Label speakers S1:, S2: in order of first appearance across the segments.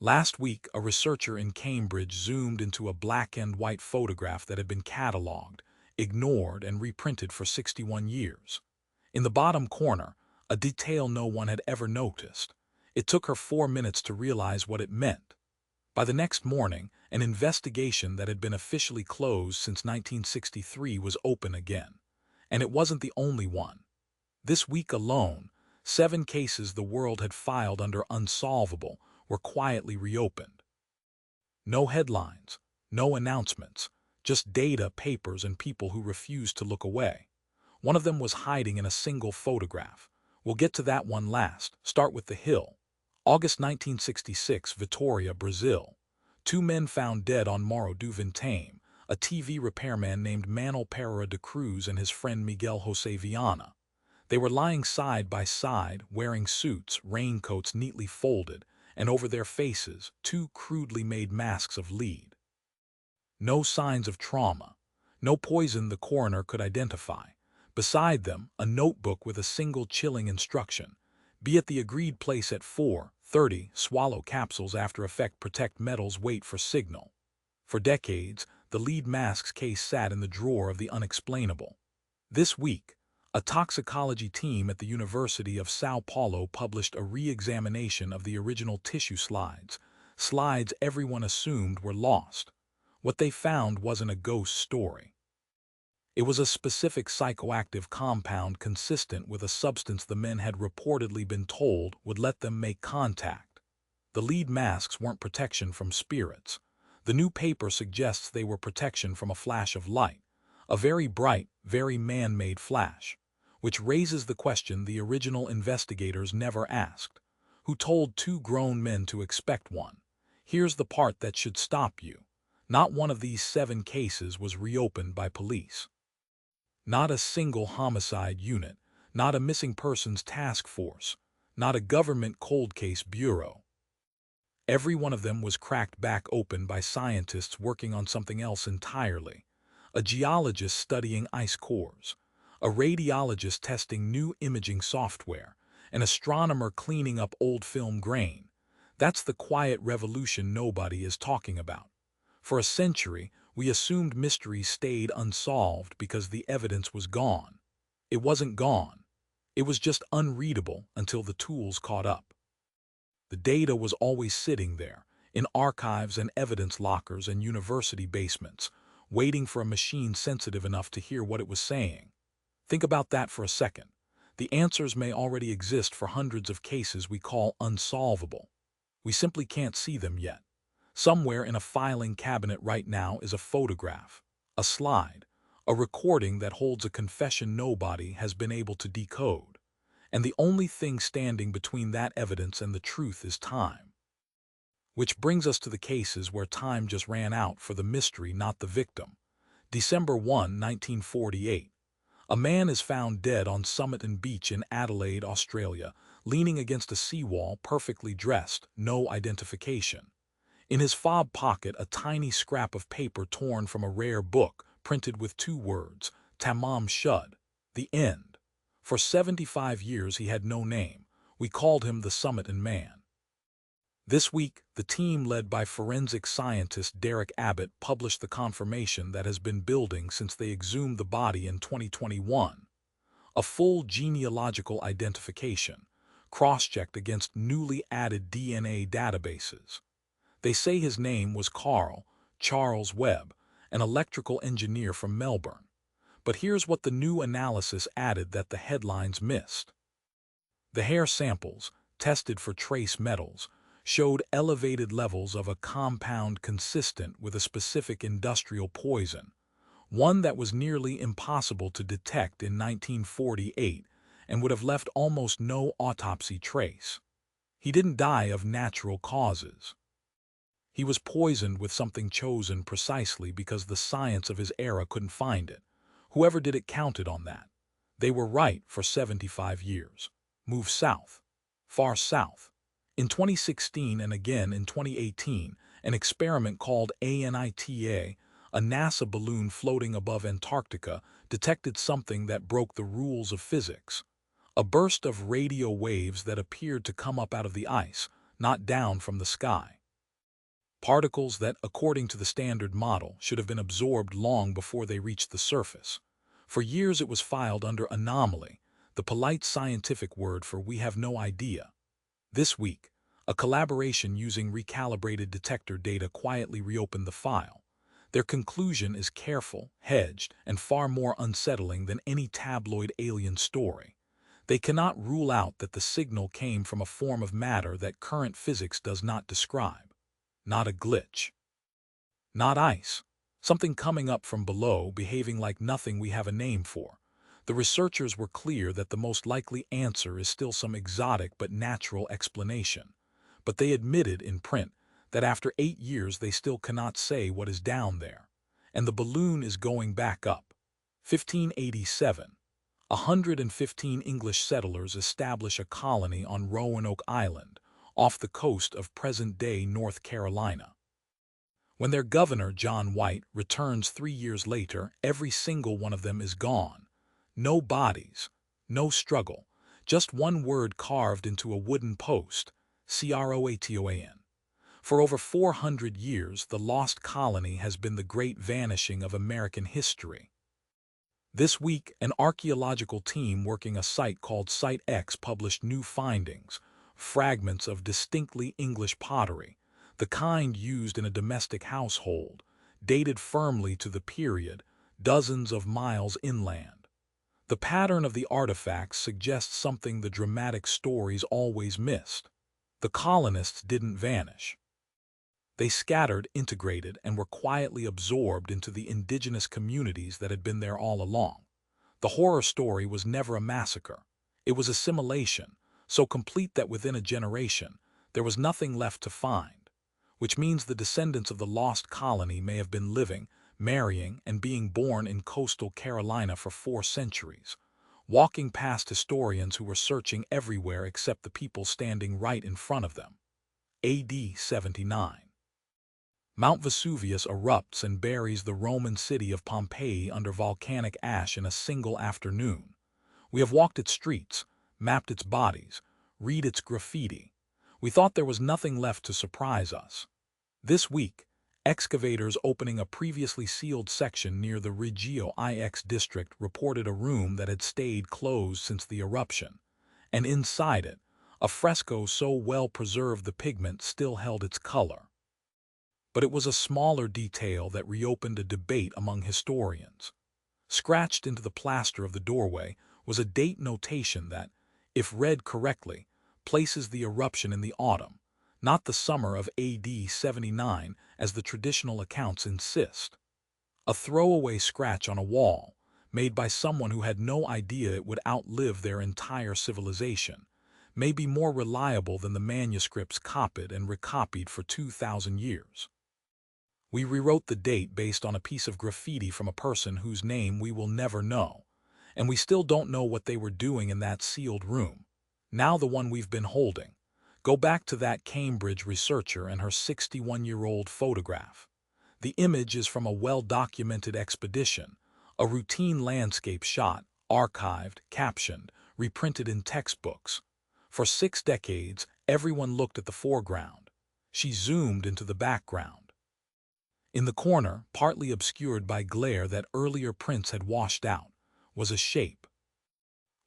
S1: Last week, a researcher in Cambridge zoomed into a black and white photograph that had been catalogued, ignored, and reprinted for 61 years. In the bottom corner, a detail no one had ever noticed. It took her 4 minutes to realize what it meant. By the next morning, an investigation that had been officially closed since 1963 was open again. And it wasn't the only one. This week alone, 7 cases the world had filed under Unsolvable were quietly reopened. No headlines, no announcements, just data, papers, and people who refused to look away. One of them was hiding in a single photograph. We'll get to that one last. Start with the Hill. August 1966, Vitória, Brazil. 2 men found dead on Morro do Vintém, a TV repairman named Manuel Pereira de Cruz and his friend Miguel José Viana. They were lying side by side, wearing suits, raincoats neatly folded, and over their faces, 2 crudely made masks of lead. No signs of trauma, no poison the coroner could identify. Beside them, a notebook with a single chilling instruction: be at the agreed place at 4:30, swallow capsules after effect, protect metals, wait for signal. For decades, the lead mask's case sat in the drawer of the unexplainable. This week, a toxicology team at the University of São Paulo published a re-examination of the original tissue slides everyone assumed were lost. What they found wasn't a ghost story. It was a specific psychoactive compound consistent with a substance the men had reportedly been told would let them make contact. The lead masks weren't protection from spirits. The new paper suggests they were protection from a flash of light, a very bright, very man-made flash, which raises the question the original investigators never asked. Who told 2 grown men to expect one? Here's the part that should stop you. Not one of these 7 cases was reopened by police. Not a single homicide unit, not a missing persons task force, not a government cold case bureau. Every one of them was cracked back open by scientists working on something else entirely. A geologist studying ice cores, a radiologist testing new imaging software, an astronomer cleaning up old film grain. That's the quiet revolution nobody is talking about. For a century, we assumed mysteries stayed unsolved because the evidence was gone. It wasn't gone. It was just unreadable until the tools caught up. The data was always sitting there, in archives and evidence lockers and university basements, waiting for a machine sensitive enough to hear what it was saying. Think about that for a second. The answers may already exist for hundreds of cases we call unsolvable. We simply can't see them yet. Somewhere in a filing cabinet right now is a photograph, a slide, a recording that holds a confession nobody has been able to decode. And the only thing standing between that evidence and the truth is time. Which brings us to the cases where time just ran out for the mystery, not the victim. December 1, 1948. A man is found dead on Somerton Beach in Adelaide, Australia, leaning against a seawall, perfectly dressed, no identification. In his fob pocket, a tiny scrap of paper torn from a rare book, printed with 2 words, Tamam Shud, the end. For 75 years he had no name. We called him the Somerton Man. This week, the team led by forensic scientist Derek Abbott published the confirmation that has been building since they exhumed the body in 2021. A full genealogical identification, cross-checked against newly added DNA databases. They say his name was Carl Charles Webb, an electrical engineer from Melbourne. But here's what the new analysis added that the headlines missed. The hair samples, tested for trace metals, showed elevated levels of a compound consistent with a specific industrial poison, one that was nearly impossible to detect in 1948 and would have left almost no autopsy trace. He didn't die of natural causes. He was poisoned with something chosen precisely because the science of his era couldn't find it. Whoever did it counted on that. They were right for 75 years. Move south. Far south. In 2016 and again in 2018, an experiment called ANITA, a NASA balloon floating above Antarctica, detected something that broke the rules of physics. A burst of radio waves that appeared to come up out of the ice, not down from the sky. particles that, according to the standard model, should have been absorbed long before they reached the surface. For years it was filed under anomaly, the polite scientific word for we have no idea. This week, a collaboration using recalibrated detector data quietly reopened the file. Their conclusion is careful, hedged, and far more unsettling than any tabloid alien story. They cannot rule out that the signal came from a form of matter that current physics does not describe. Not a glitch. Not ice. Something coming up from below, behaving like nothing we have a name for. The researchers were clear that the most likely answer is still some exotic but natural explanation. But they admitted in print that after 8 years they still cannot say what is down there. And the balloon is going back up. 1587. 115 English settlers establish a colony on Roanoke Island, off the coast of present-day North Carolina. When their governor, John White, returns 3 years later, every single one of them is gone. No bodies, no struggle, just one word carved into a wooden post, Croatoan. For over 400 years, the lost colony has been the great vanishing of American history. This week, an archaeological team working a site called Site X published new findings, fragments of distinctly English pottery, the kind used in a domestic household, dated firmly to the period, dozens of miles inland. The pattern of the artifacts suggests something the dramatic stories always missed. The colonists didn't vanish. They scattered, integrated, and were quietly absorbed into the indigenous communities that had been there all along. The horror story was never a massacre. It was assimilation, so complete that within a generation, there was nothing left to find, which means the descendants of the lost colony may have been living, marrying, and being born in coastal Carolina for 4 centuries, walking past historians who were searching everywhere except the people standing right in front of them. AD 79. Mount Vesuvius erupts and buries the Roman city of Pompeii under volcanic ash in a single afternoon. We have walked its streets, mapped its bodies, read its graffiti. We thought there was nothing left to surprise us. This week, excavators opening a previously sealed section near the Reggio IX district reported a room that had stayed closed since the eruption, and inside it, a fresco so well preserved the pigment still held its color. But it was a smaller detail that reopened a debate among historians. Scratched into the plaster of the doorway was a date notation that, if read correctly, places the eruption in the autumn, not the summer of AD 79 as the traditional accounts insist. A throwaway scratch on a wall, made by someone who had no idea it would outlive their entire civilization, may be more reliable than the manuscripts copied and recopied for 2,000 years. We rewrote the date based on a piece of graffiti from a person whose name we will never know, and we still don't know what they were doing in that sealed room. Now the one we've been holding. Go back to that Cambridge researcher and her 61-year-old photograph. The image is from a well-documented expedition, a routine landscape shot, archived, captioned, reprinted in textbooks. For 6 decades, everyone looked at the foreground. She zoomed into the background. In the corner, partly obscured by glare that earlier prints had washed out, was a shape.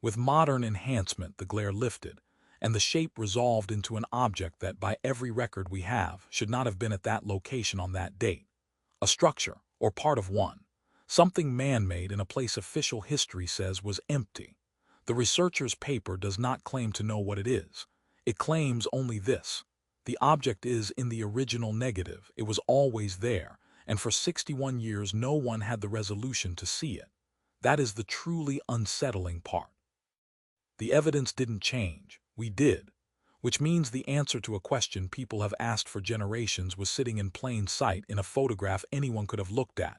S1: With modern enhancement, the glare lifted, and the shape resolved into an object that, by every record we have, should not have been at that location on that date. A structure, or part of one. Something man-made in a place official history says was empty. The researcher's paper does not claim to know what it is. It claims only this. The object is in the original negative. It was always there, and for 61 years no one had the resolution to see it. That is the truly unsettling part. The evidence didn't change. We did. Which means the answer to a question people have asked for generations was sitting in plain sight in a photograph anyone could have looked at.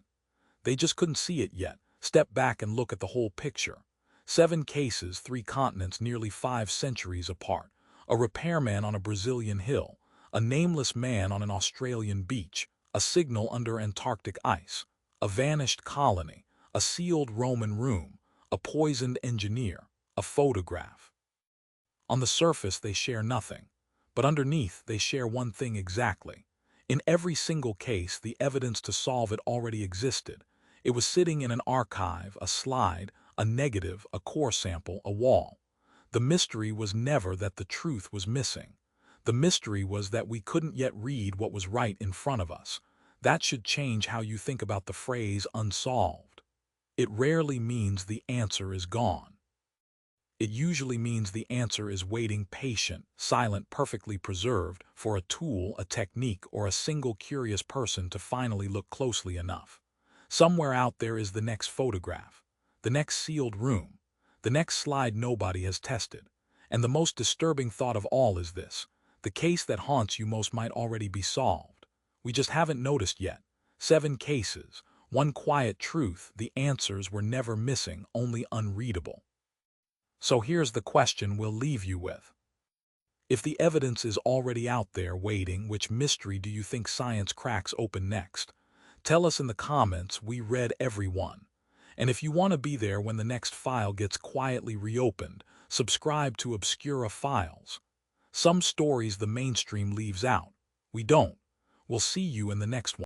S1: They just couldn't see it yet. Step back and look at the whole picture. 7 cases, 3 continents, nearly 5 centuries apart. A repairman on a Brazilian hill, a nameless man on an Australian beach, a signal under Antarctic ice, a vanished colony, a sealed Roman room, a poisoned engineer, a photograph. On the surface they share nothing, but underneath they share one thing exactly. In every single case, the evidence to solve it already existed. It was sitting in an archive, a slide, a negative, a core sample, a wall. The mystery was never that the truth was missing. The mystery was that we couldn't yet read what was right in front of us. That should change how you think about the phrase unsolved. It rarely means the answer is gone. It usually means the answer is waiting patient, silent, perfectly preserved for a tool, a technique, or a single curious person to finally look closely enough. Somewhere out there is the next photograph, the next sealed room, the next slide nobody has tested. And the most disturbing thought of all is this: the case that haunts you most might already be solved. We just haven't noticed yet. 7 cases, one quiet truth: the answers were never missing, only unreadable. So here's the question we'll leave you with. If the evidence is already out there waiting, which mystery do you think science cracks open next? Tell us in the comments. We read every one. And if you want to be there when the next file gets quietly reopened, subscribe to Obscura Files. Some stories the mainstream leaves out. We don't. We'll see you in the next one.